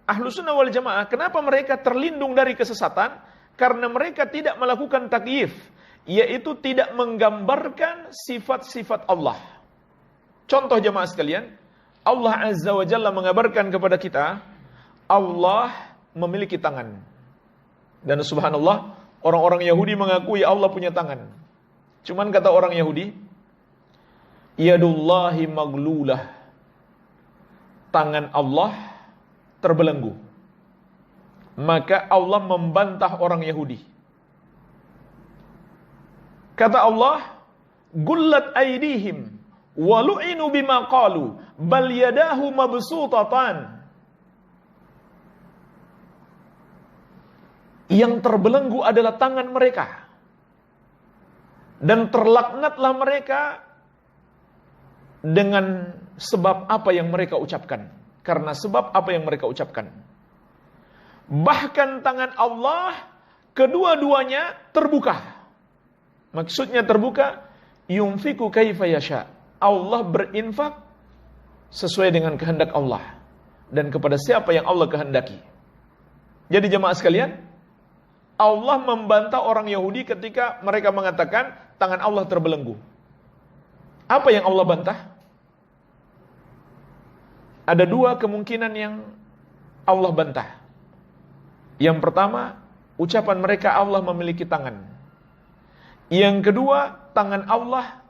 Ahlus Sunnah wal Jamaah, kenapa mereka terlindung dari kesesatan? Karena mereka tidak melakukan takyif, yaitu tidak menggambarkan sifat-sifat Allah. Contoh jamaah sekalian, Allah Azza wa Jalla mengabarkan kepada kita, Allah memiliki tangan. Dan subhanallah, orang-orang Yahudi mengakui Allah punya tangan. Cuman kata orang Yahudi, yadullahi maglulah, tangan Allah terbelenggu. Maka Allah membantah orang Yahudi. Kata Allah, gullat aydihim walu'inu bima qalu bal yadahu mabsutatan. Yang terbelenggu adalah tangan mereka. Dan terlaknatlah mereka dengan sebab apa yang mereka ucapkan. Karena sebab apa yang mereka ucapkan. Bahkan tangan Allah kedua-duanya terbuka. Maksudnya terbuka, yunfiku kaifa yasha. Allah berinfak sesuai dengan kehendak Allah. Dan kepada siapa yang Allah kehendaki. Jadi jemaah sekalian, Allah membantah orang Yahudi ketika mereka mengatakan tangan Allah terbelenggu. Apa yang Allah bantah? Ada dua kemungkinan yang Allah bantah. Yang pertama, ucapan mereka Allah memiliki tangan. Yang kedua, tangan Allah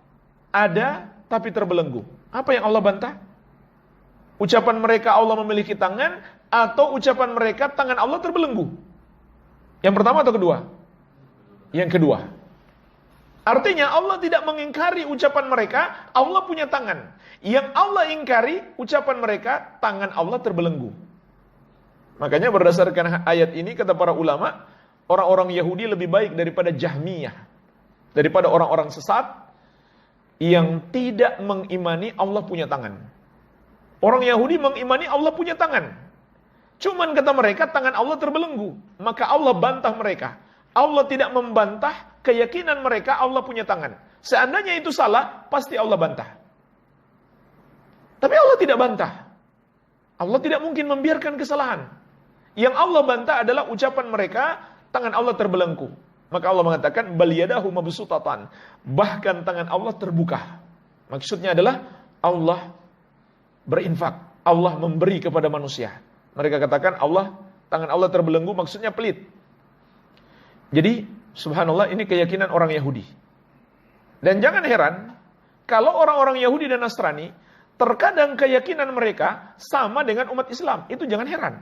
ada tapi terbelenggu. Apa yang Allah bantah? Ucapan mereka Allah memiliki tangan atau ucapan mereka tangan Allah terbelenggu? Yang pertama atau kedua? Yang kedua. Artinya Allah tidak mengingkari ucapan mereka Allah punya tangan. Yang Allah ingkari ucapan mereka tangan Allah terbelenggu. Makanya berdasarkan ayat ini kata para ulama, orang-orang Yahudi lebih baik daripada Jahmiyah, daripada orang-orang sesat yang tidak mengimani Allah punya tangan. Orang Yahudi mengimani Allah punya tangan. Cuman kata mereka tangan Allah terbelenggu. Maka Allah bantah mereka. Allah tidak membantah keyakinan mereka Allah punya tangan. Seandainya itu salah, pasti Allah bantah. Tapi Allah tidak bantah. Allah tidak mungkin membiarkan kesalahan. Yang Allah bantah adalah ucapan mereka tangan Allah terbelenggu. Maka Allah mengatakan bal yadahu mabsutatan. Bahkan tangan Allah terbuka. Maksudnya adalah Allah berinfak. Allah memberi kepada manusia. Mereka katakan tangan Allah terbelenggu maksudnya pelit. Jadi subhanallah ini keyakinan orang Yahudi. Dan jangan heran kalau orang-orang Yahudi dan Nasrani terkadang keyakinan mereka sama dengan umat Islam. Itu jangan heran.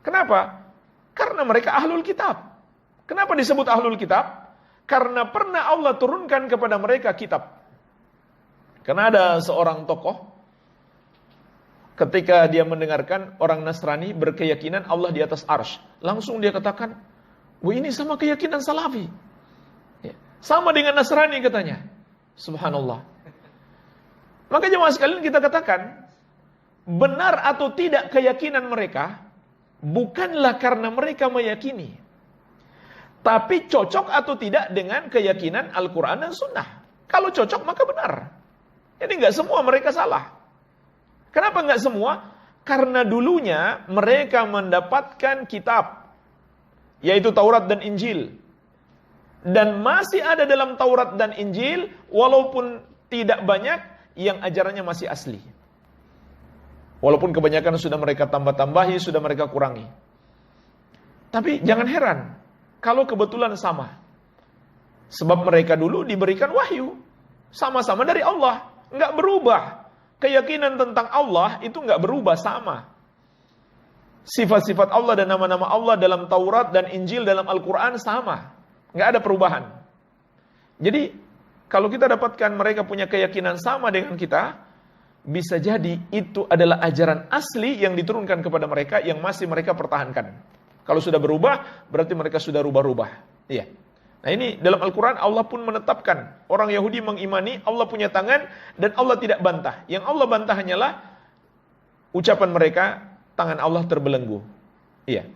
Kenapa? Karena mereka ahlul kitab. Kenapa disebut ahlul kitab? Karena pernah Allah turunkan kepada mereka kitab. Karena ada seorang tokoh ketika dia mendengarkan orang Nasrani berkeyakinan Allah di atas arsy, langsung dia katakan, wah ini sama keyakinan Salafi. Ya, sama dengan Nasrani katanya. Subhanallah. Maka jemaah sekalian kita katakan, benar atau tidak keyakinan mereka, bukanlah karena mereka meyakini. Tapi cocok atau tidak dengan keyakinan Al-Quran dan Sunnah. Kalau cocok maka benar. Jadi nggak semua mereka salah. Kenapa enggak semua? Karena dulunya mereka mendapatkan kitab, yaitu Taurat dan Injil. Dan masih ada dalam Taurat dan Injil, walaupun tidak banyak, yang ajarannya masih asli. Walaupun kebanyakan sudah mereka tambah-tambahi, sudah mereka kurangi. Tapi jangan heran, kalau kebetulan sama. Sebab mereka dulu diberikan wahyu. Sama-sama dari Allah. Enggak berubah. Keyakinan tentang Allah itu enggak berubah sama. Sifat-sifat Allah dan nama-nama Allah dalam Taurat dan Injil dalam Al-Quran sama. Enggak ada perubahan. Jadi, kalau kita dapatkan mereka punya keyakinan sama dengan kita, bisa jadi itu adalah ajaran asli yang diturunkan kepada mereka yang masih mereka pertahankan. Kalau sudah berubah, berarti mereka sudah rubah-rubah. Iya. Nah ini dalam Al-Quran Allah pun menetapkan orang Yahudi mengimani Allah punya tangan dan Allah tidak bantah. Yang Allah bantah hanyalah ucapan mereka tangan Allah terbelenggu. Iya.